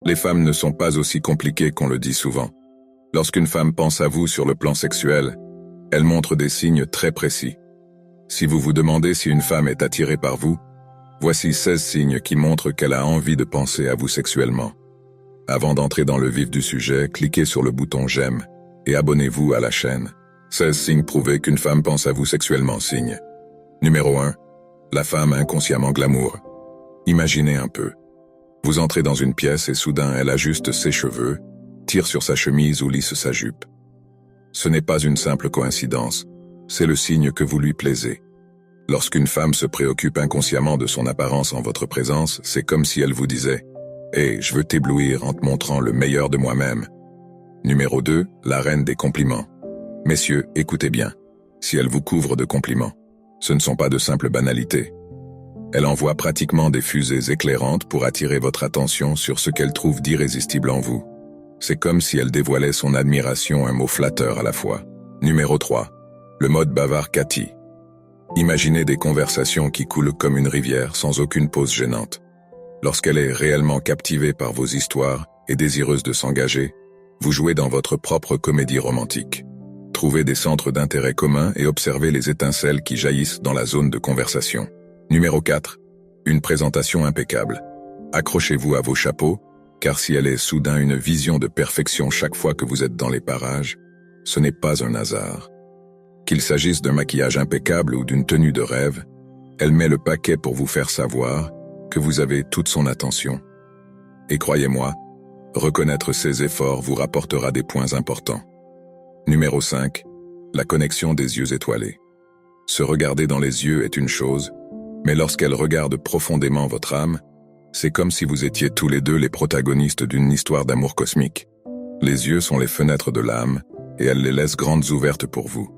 Les femmes ne sont pas aussi compliquées qu'on le dit souvent. Lorsqu'une femme pense à vous sur le plan sexuel, elle montre des signes très précis. Si vous vous demandez si une femme est attirée par vous, voici 16 signes qui montrent qu'elle a envie de penser à vous sexuellement. Avant d'entrer dans le vif du sujet, cliquez sur le bouton j'aime et abonnez-vous à la chaîne. 16 signes prouvés qu'une femme pense à vous sexuellement. Signe. Numéro 1. La femme inconsciemment glamour. Imaginez un peu. Vous entrez dans une pièce et soudain elle ajuste ses cheveux, tire sur sa chemise ou lisse sa jupe. Ce n'est pas une simple coïncidence, c'est le signe que vous lui plaisez. Lorsqu'une femme se préoccupe inconsciemment de son apparence en votre présence, c'est comme si elle vous disait « Hey, je veux t'éblouir en te montrant le meilleur de moi-même ». Numéro 2, la reine des compliments. Messieurs, écoutez bien. Si elle vous couvre de compliments, ce ne sont pas de simples banalités. Elle envoie pratiquement des fusées éclairantes pour attirer votre attention sur ce qu'elle trouve d'irrésistible en vous. C'est comme si elle dévoilait son admiration, un mot flatteur à la fois. Numéro 3. Le mode bavard Cathy. Imaginez des conversations qui coulent comme une rivière sans aucune pause gênante. Lorsqu'elle est réellement captivée par vos histoires et désireuse de s'engager, vous jouez dans votre propre comédie romantique. Trouvez des centres d'intérêt communs et observez les étincelles qui jaillissent dans la zone de conversation. Numéro 4. Une présentation impeccable. Accrochez-vous à vos chapeaux, car si elle est soudain une vision de perfection chaque fois que vous êtes dans les parages, ce n'est pas un hasard. Qu'il s'agisse d'un maquillage impeccable ou d'une tenue de rêve, elle met le paquet pour vous faire savoir que vous avez toute son attention. Et croyez-moi, reconnaître ses efforts vous rapportera des points importants. Numéro 5. La connexion des yeux étoilés. Se regarder dans les yeux est une chose, mais lorsqu'elle regarde profondément votre âme, c'est comme si vous étiez tous les deux les protagonistes d'une histoire d'amour cosmique. Les yeux sont les fenêtres de l'âme, et elle les laisse grandes ouvertes pour vous.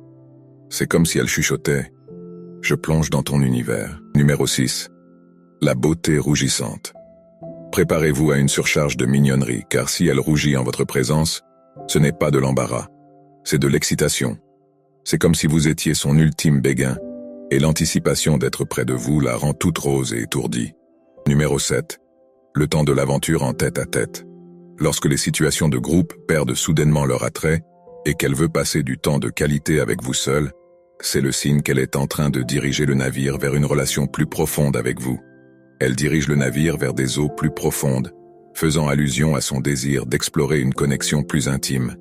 C'est comme si elle chuchotait « Je plonge dans ton univers ». Numéro 6. La beauté rougissante. Préparez-vous à une surcharge de mignonnerie, car si elle rougit en votre présence, ce n'est pas de l'embarras, c'est de l'excitation. C'est comme si vous étiez son ultime béguin, et l'anticipation d'être près de vous la rend toute rose et étourdie. Numéro 7. Le temps de l'aventure en tête-à-tête. Lorsque les situations de groupe perdent soudainement leur attrait, et qu'elle veut passer du temps de qualité avec vous seul, c'est le signe qu'elle est en train de diriger le navire vers une relation plus profonde avec vous. Elle dirige le navire vers des eaux plus profondes, faisant allusion à son désir d'explorer une connexion plus intime.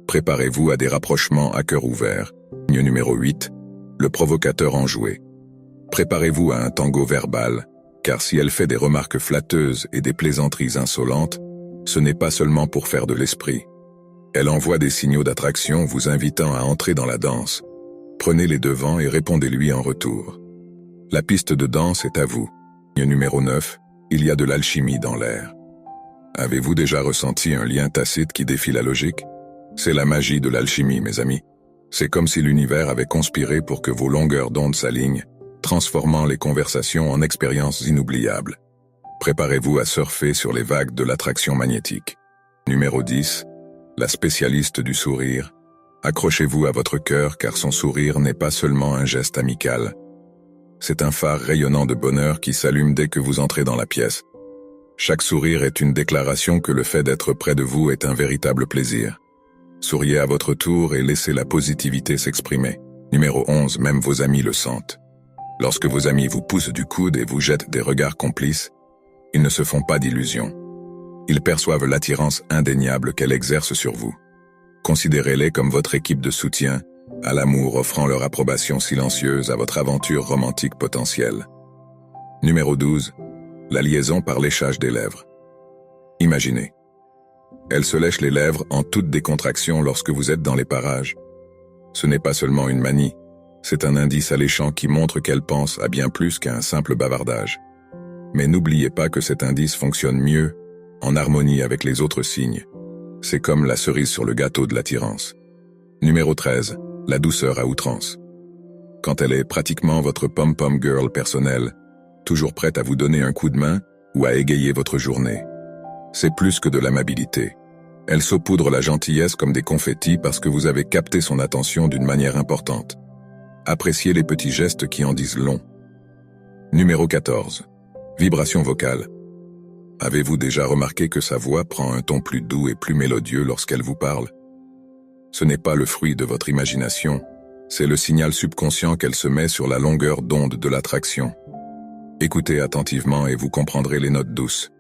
Préparez-vous à des rapprochements à cœur ouvert. Signe numéro 8. Le provocateur enjoué. Préparez-vous à un tango verbal, car si elle fait des remarques flatteuses et des plaisanteries insolentes, ce n'est pas seulement pour faire de l'esprit. Elle envoie des signaux d'attraction vous invitant à entrer dans la danse. Prenez les devants et répondez-lui en retour. La piste de danse est à vous. Numéro 9. Il y a de l'alchimie dans l'air. Avez-vous déjà ressenti un lien tacite qui défie la logique? C'est la magie de l'alchimie, mes amis. C'est comme si l'univers avait conspiré pour que vos longueurs d'onde s'alignent, transformant les conversations en expériences inoubliables. Préparez-vous à surfer sur les vagues de l'attraction magnétique. Numéro 10. La spécialiste du sourire. Accrochez-vous à votre cœur car son sourire n'est pas seulement un geste amical. C'est un phare rayonnant de bonheur qui s'allume dès que vous entrez dans la pièce. Chaque sourire est une déclaration que le fait d'être près de vous est un véritable plaisir. Souriez à votre tour et laissez la positivité s'exprimer. Numéro 11. Même vos amis le sentent. Lorsque vos amis vous poussent du coude et vous jettent des regards complices, ils ne se font pas d'illusions. Ils perçoivent l'attirance indéniable qu'elle exerce sur vous. Considérez-les comme votre équipe de soutien, à l'amour offrant leur approbation silencieuse à votre aventure romantique potentielle. Numéro 12. La liaison par léchage des lèvres. Imaginez. Elle se lèche les lèvres en toute décontraction lorsque vous êtes dans les parages. Ce n'est pas seulement une manie, c'est un indice alléchant qui montre qu'elle pense à bien plus qu'à un simple bavardage. Mais n'oubliez pas que cet indice fonctionne mieux en harmonie avec les autres signes. C'est comme la cerise sur le gâteau de l'attirance. Numéro 13. La douceur à outrance. Quand elle est pratiquement votre pom-pom girl personnelle, toujours prête à vous donner un coup de main ou à égayer votre journée. C'est plus que de l'amabilité. Elle saupoudre la gentillesse comme des confettis parce que vous avez capté son attention d'une manière importante. Appréciez les petits gestes qui en disent long. Numéro 14. Vibration vocale. Avez-vous déjà remarqué que sa voix prend un ton plus doux et plus mélodieux lorsqu'elle vous parle? Ce n'est pas le fruit de votre imagination, c'est le signal subconscient qu'elle se met sur la longueur d'onde de l'attraction. Écoutez attentivement et vous comprendrez les notes douces.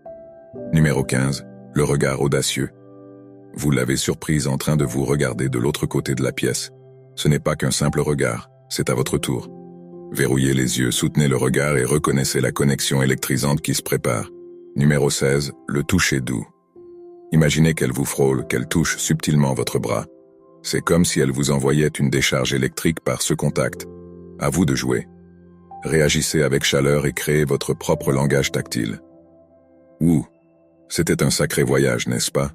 Numéro 15, le regard audacieux. Vous l'avez surprise en train de vous regarder de l'autre côté de la pièce. Ce n'est pas qu'un simple regard, c'est à votre tour. Verrouillez les yeux, soutenez le regard et reconnaissez la connexion électrisante qui se prépare. Numéro 16, le toucher doux. Imaginez qu'elle vous frôle, qu'elle touche subtilement votre bras. C'est comme si elle vous envoyait une décharge électrique par ce contact. À vous de jouer. Réagissez avec chaleur et créez votre propre langage tactile. Ouh, c'était un sacré voyage, n'est-ce pas?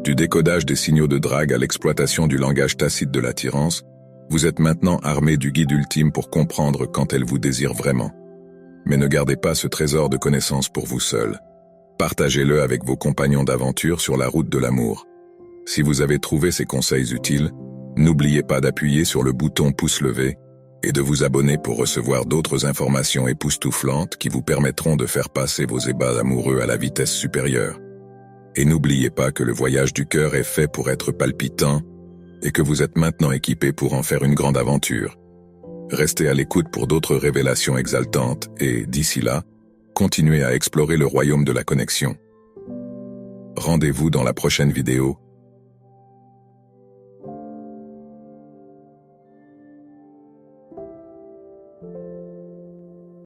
Du décodage des signaux de drague à l'exploitation du langage tacite de l'attirance, vous êtes maintenant armé du guide ultime pour comprendre quand elle vous désire vraiment. Mais ne gardez pas ce trésor de connaissances pour vous seul. Partagez-le avec vos compagnons d'aventure sur la route de l'amour. Si vous avez trouvé ces conseils utiles, n'oubliez pas d'appuyer sur le bouton pouce levé et de vous abonner pour recevoir d'autres informations époustouflantes qui vous permettront de faire passer vos ébats amoureux à la vitesse supérieure. Et n'oubliez pas que le voyage du cœur est fait pour être palpitant et que vous êtes maintenant équipé pour en faire une grande aventure. Restez à l'écoute pour d'autres révélations exaltantes et, d'ici là, continuez à explorer le royaume de la connexion. Rendez-vous dans la prochaine vidéo